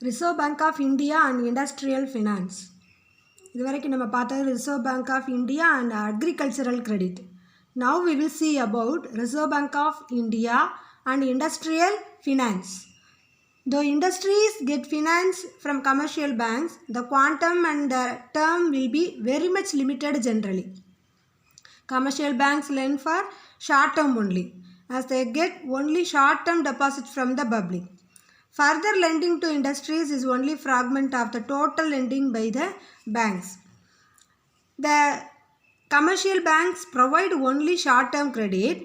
Reserve Bank of India and Industrial Finance. இதுவரைக்கும் நம்ம பார்த்தது Reserve Bank of India and Agricultural Credit. Now we will see about Reserve Bank of India and Industrial Finance. Though industries get finance from commercial banks, the quantum and the term will be very much limited generally. Commercial banks lend for short term only, as they get only short term deposits from the public. Further lending to industries is only fragment of the total lending by the banks. The commercial banks provide only short-term credit.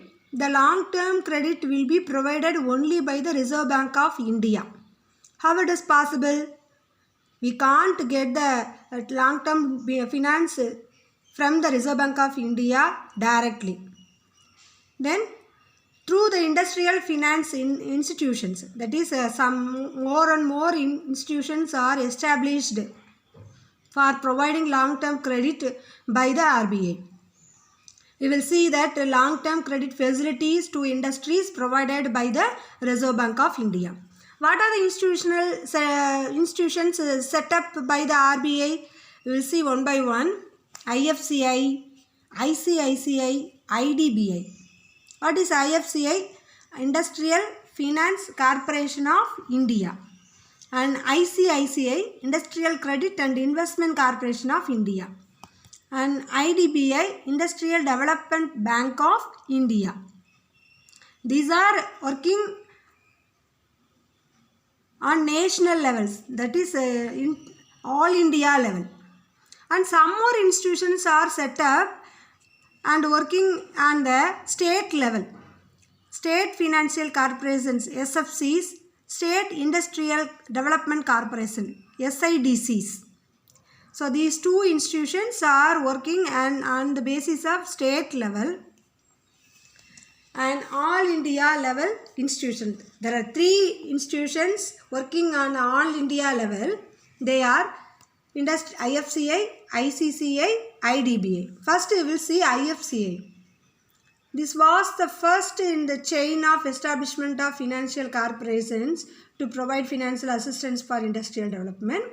The long-term credit will be provided only by the Reserve Bank of India. How it is possible? We can't get the long-term finance from the Reserve Bank of India directly. Then through the industrial finance institutions, that is some more and more institutions are established for providing long-term credit by the RBI. We will see that long-term credit facilities to industries provided by the Reserve Bank of India. What are the institutions set up by the RBI? We will see one by one. IFCI, ICICI, IDBI. What is IFCI? Industrial Finance Corporation of India. And ICICI, Industrial Credit and Investment Corporation of India. And IDBI, Industrial Development Bank of India. These are working on national levels, that is in all India level. And some more institutions are set up and working on the state level. State Financial Corporations, SFCs, State Industrial Development Corporation, SIDCs. So these two institutions are working on the basis of state level and all India level institutions. There are three institutions working on all India level. They are IFCI, ICCI, IDBI. First we will see IFCI. This was the first in the chain of establishment of financial corporations to provide financial assistance for industrial development.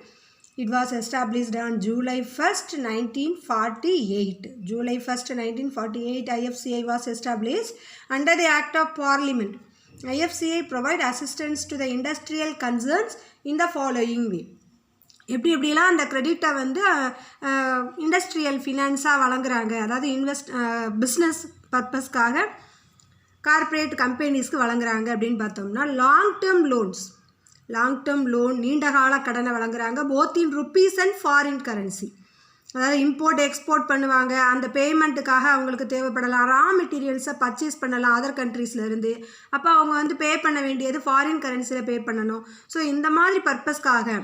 It was established on July 1st, 1948. July 1st, 1948, IFCI was established under the Act of Parliament. IFCI provide assistance to the industrial concerns in the following way. எப்படிலாம் அந்த கிரெடிட்டை வந்து industrial ஃபினான்ஸாக வழங்குறாங்க, அதாவது business பர்பஸ்க்காக corporate கம்பெனிஸ்க்கு வழங்குறாங்க அப்படின்னு பார்த்தோம்னா, long term loan நீண்டகால கடனை வழங்குறாங்க, both in rupees and foreign currency. அதாவது இம்போர்ட் எக்ஸ்போர்ட் பண்ணுவாங்க, அந்த பேமெண்ட்டுக்காக அவங்களுக்கு தேவைப்படலாம், ரா மெட்டீரியல்ஸை பர்ச்சேஸ் பண்ணலாம் அதர் கண்ட்ரீஸ்லேருந்து. அப்போ அவங்க வந்து பே பண்ண வேண்டியது ஃபாரின் கரன்சியில் பே பண்ணணும். ஸோ இந்த மாதிரி பர்பஸ்க்காக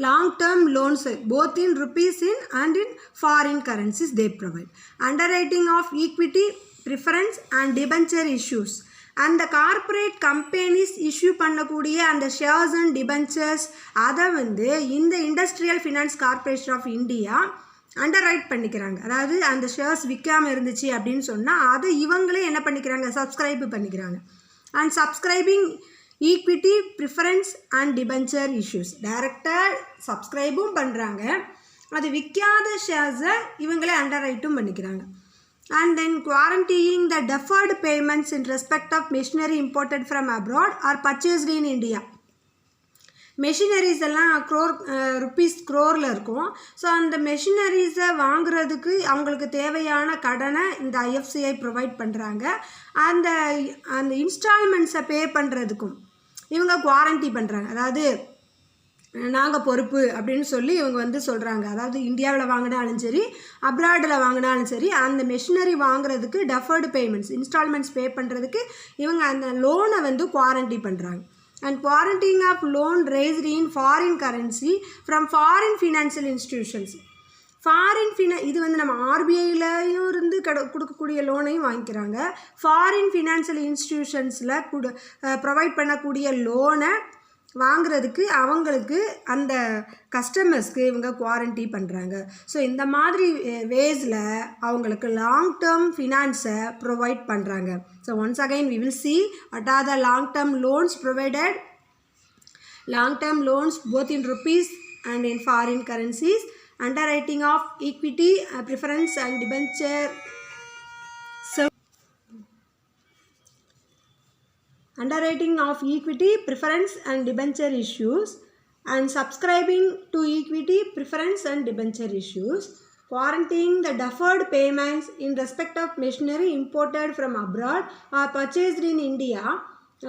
long-term loans both in rupees and in foreign currencies they provide. Underwriting of equity, preference and debenture issues. And the corporate companies issue பண்ணக்கூடிய அந்த shares and debentures அதை வந்து இந்த Industrial Finance Corporation of India அண்டர்ரைட் பண்ணிக்கிறாங்க. அதாவது அந்த shares விற்காமல் இருந்துச்சு அப்படின்னு சொன்னால் அதை இவங்களே என்ன பண்ணிக்கிறாங்க, சப்ஸ்கிரைப் பண்ணிக்கிறாங்க. And subscribing equity, preference and debenture issues டைரெக்டாக சப்ஸ்கிரைபும் பண்ணுறாங்க, அது விற்காத ஷேர்ஸை இவங்களே அண்டர் ரைட்டும் பண்ணிக்கிறாங்க. And then guaranteeing the deferred payments in respect of machinery imported from abroad or purchased in India. Machineries எல்லாம் ருப்பீஸ் க்ரோரில் இருக்கும். ஸோ அந்த மெஷினரிஸை வாங்குறதுக்கு அவங்களுக்கு தேவையான கடனை இந்த ஐஎஃப்சிஐ ப்ரொவைட் பண்ணுறாங்க. அந்த இன்ஸ்டால்மெண்ட்ஸை பே பண்ணுறதுக்கும் இவங்க குவாரண்டி பண்ணுறாங்க. அதாவது நாங்கள் பொறுப்பு அப்படின்னு சொல்லி இவங்க வந்து சொல்கிறாங்க. அதாவது இந்தியாவில் வாங்கினாலும் சரி, அப்ராடில் வாங்கினாலும் சரி, அந்த மெஷினரி வாங்குறதுக்கு டெஃபர்டு பேமெண்ட்ஸ், இன்ஸ்டால்மெண்ட்ஸ் பே பண்ணுறதுக்கு இவங்க அந்த லோனை வந்து குவாரண்டி பண்ணுறாங்க. And quarantine of loan raised in foreign currency from foreign financial institutions. இது வந்து நம்ம ஆர்பிஐலையும் இருந்து கொடுக்கக்கூடிய லோனையும் வாங்கிக்கிறாங்க. ஃபாரின் ஃபினான்ஷியல் இன்ஸ்டிடியூஷன்ஸில் ப்ரொவைட் பண்ணக்கூடிய லோனை வாங்குறதுக்கு அவங்களுக்கு அந்த கஸ்டமர்ஸ்க்கு இவங்க குவாரண்டி பண்ணுறாங்க. ஸோ இந்த மாதிரி வேஸில் அவங்களுக்கு லாங் டேர்ம் ஃபினான்ஸை ப்ரொவைட் பண்ணுறாங்க. So once again we will see what are the long term loans provided. long-term loans both in rupees and in foreign currencies, underwriting of equity, preference and debenture, underwriting of equity, preference and debenture issues, and subscribing to equity, preference and debenture issues, guaranteeing the deferred payments in respect of machinery imported from abroad or purchased in India,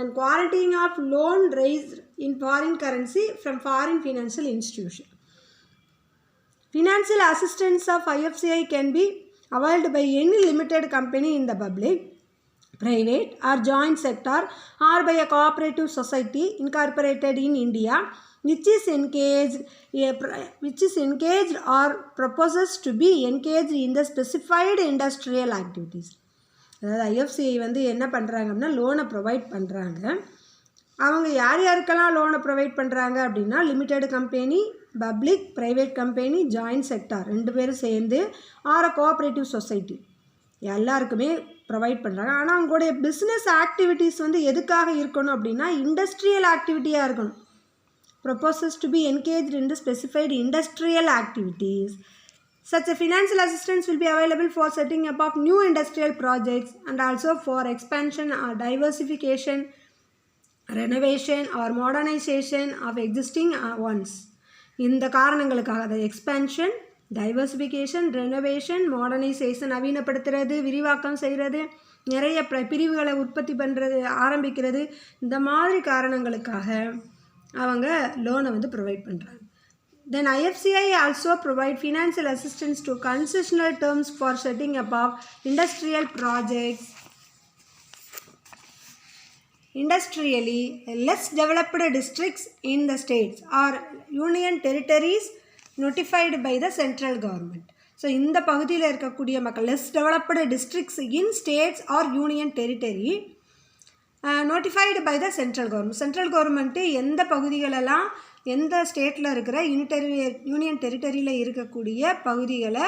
and guaranteeing of loan raised in foreign currency from foreign financial institution. Financial assistance of IFCI can be availed by any limited company in the public, private or joint sector, or by a cooperative society incorporated in India which is engaged or proposes to be engaged in the specified industrial activities. அதாவது IFCI வந்து என்ன பண்ணுறாங்கன்னா லோனை provide பண்ணுறாங்க. அவங்க யார் யாருக்கெல்லாம் லோனை ப்ரொவைட் பண்ணுறாங்க அப்படின்னா limited company, public, private company, joint sector 2 பேரும் சேர்ந்து ஆர் கோஆப்ரேட்டிவ் சொசைட்டி எல்லாருக்குமே ப்ரொவைட் பண்ணுறாங்க. ஆனால் அவங்களுடைய பிஸ்னஸ் ஆக்டிவிட்டீஸ் வந்து எதுக்காக இருக்கணும் அப்படின்னா இண்டஸ்ட்ரியல் ஆக்டிவிட்டியாக இருக்கணும். proposes to be engaged in the specified industrial activities. Such a financial assistance will be available for setting up of new industrial projects and also for expansion or diversification, renovation or modernization of existing ones. இந்த காரணங்களுக்காக the expansion, diversification, renovation, modernisation, நவீனப்படுத்துறது, விரிவாக்கம் செய்கிறது, நிறைய பிரிவுகளை உற்பத்தி பண்ணுறது, ஆரம்பிக்கிறது, இந்த மாதிரி காரணங்களுக்காக அவங்க லோனை வந்து ப்ரொவைட் பண்ணுறாங்க. Then IFCI also provide financial assistance to concessional terms for setting up of industrial projects. Industrially less developed districts in the states or union territories notified by the central government. So இந்த பகுதியில் இருக்கக்கூடிய மக்கள் less developed districts in states or union territory notified by the central government. Central government எந்த பகுதிகளெல்லாம் எந்த ஸ்டேட்டில் இருக்கிற union டெரிட்டரியில் இருக்கக்கூடிய பகுதிகளை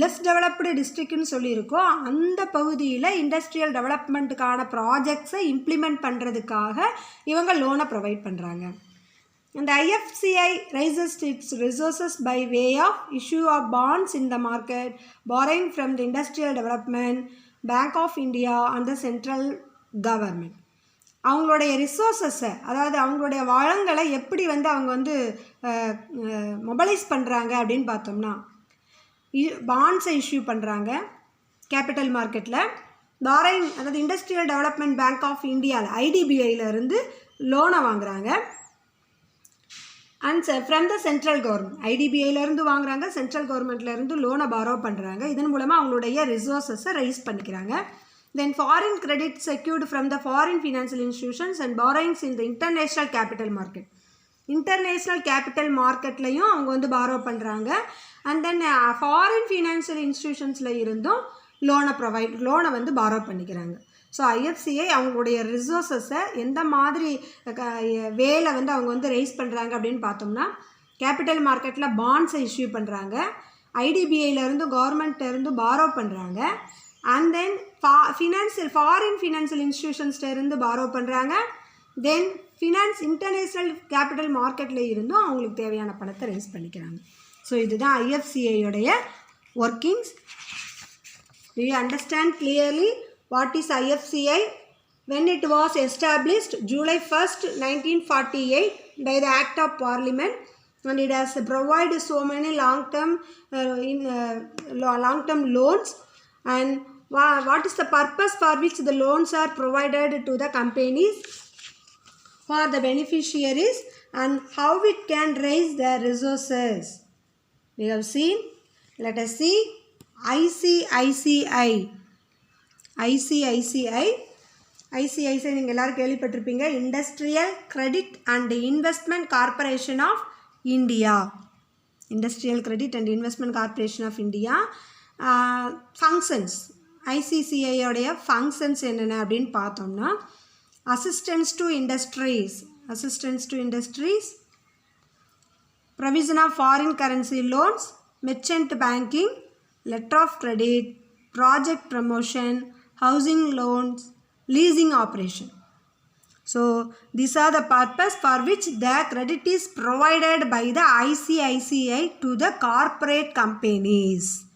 லெஸ் டெவலப்டு டிஸ்ட்ரிக்ட்னு சொல்லியிருக்கோ அந்த பகுதியில் இண்டஸ்ட்ரியல் டெவலப்மெண்ட்டுக்கான ப்ராஜெக்ட்ஸை இம்ப்ளிமெண்ட் பண்ணுறதுக்காக இவங்க லோனை ப்ரொவைட் பண்ணுறாங்க. And IFCI raises its resources by way of issue of bonds in the market, borrowing from the Industrial Development Bank of India and the central government. அவங்களுடைய ரிசோர்ஸஸை, அதாவது அவங்களுடைய வளங்களை எப்படி வந்து அவங்க வந்து மொபைலைஸ் பண்ணுறாங்க அப்படின்னு பார்த்தோம்னா பாண்ட்ஸை இஷ்யூ பண்ணுறாங்க கேபிட்டல் மார்க்கெட்டில். பாரோயிங், அதாவது இண்டஸ்ட்ரியல் டெவலப்மெண்ட் பேங்க் ஆஃப் இந்தியாவில் IDBIயிலேருந்து லோனை வாங்குகிறாங்க. And from the central government IDBIயிலேருந்து வாங்குறாங்க, சென்ட்ரல் கவர்மெண்ட்லேருந்து லோனை பாரோ பண்ணுறாங்க. இதன் மூலமாக அவங்களுடைய ரிசோர்ஸஸை ரைஸ் பண்ணிக்கிறாங்க. Then foreign credit secured from the foreign financial institutions and borrowings in the international capital market. International capital மார்க்கெட்லையும் அவங்க வந்து பாரோ பண்ணுறாங்க. அண்ட் தென் ஃபாரின் ஃபினான்ஷியல் இன்ஸ்டிடியூஷன்ஸில் இருந்தும் லோனை வந்து பாரோ பண்ணிக்கிறாங்க. ஸோ IFCI அவங்களுடைய ரிசோர்ஸஸை எந்த மாதிரி வேலை வந்து அவங்க வந்து ரைஸ் பண்ணுறாங்க அப்படின்னு பார்த்தோம்னா கேபிட்டல் மார்க்கெட்டில் பாண்ட்ஸை இஷ்யூ பண்ணுறாங்க, IDBIயிலேருந்து கவர்மெண்ட்டிலேருந்து பாரோ பண்ணுறாங்க, அண்ட் தென் ஃபாரின் ஃபினான்ஷியல் இன்ஸ்டிடியூஷன்ஸ்லேருந்து பாரோ பண்ணுறாங்க, தென் இன்டர்நேஷ்னல் கேபிட்டல் மார்க்கெட்டில் இருந்தும் அவங்களுக்கு தேவையான பணத்தை ரைஸ் பண்ணிக்கிறாங்க. ஸோ இதுதான் IFCIயோடைய workings. Do you understand clearly what is IFCI? When it was established July 1st, 1948 by the Act of Parliament, and it has provided so many long-term loans. And what is the purpose for which the loans are provided to the companies for the beneficiaries, and how it can raise their resources? We have seen. Let us see ICICI நீங்கள் எல்லோரும் கேள்விப்பட்டிருப்பீங்க. Industrial credit and investment corporation of India. Industrial credit and investment corporation of India. Functions, ICCIயோடைய functions என்னென்ன அப்படின்னு பார்த்தோம்னா assistance to industries, provision of foreign currency loans, merchant banking, letter of credit, project promotion, housing loans, leasing operation. So these are the purpose for which the credit is provided by the ICICI to the corporate companies.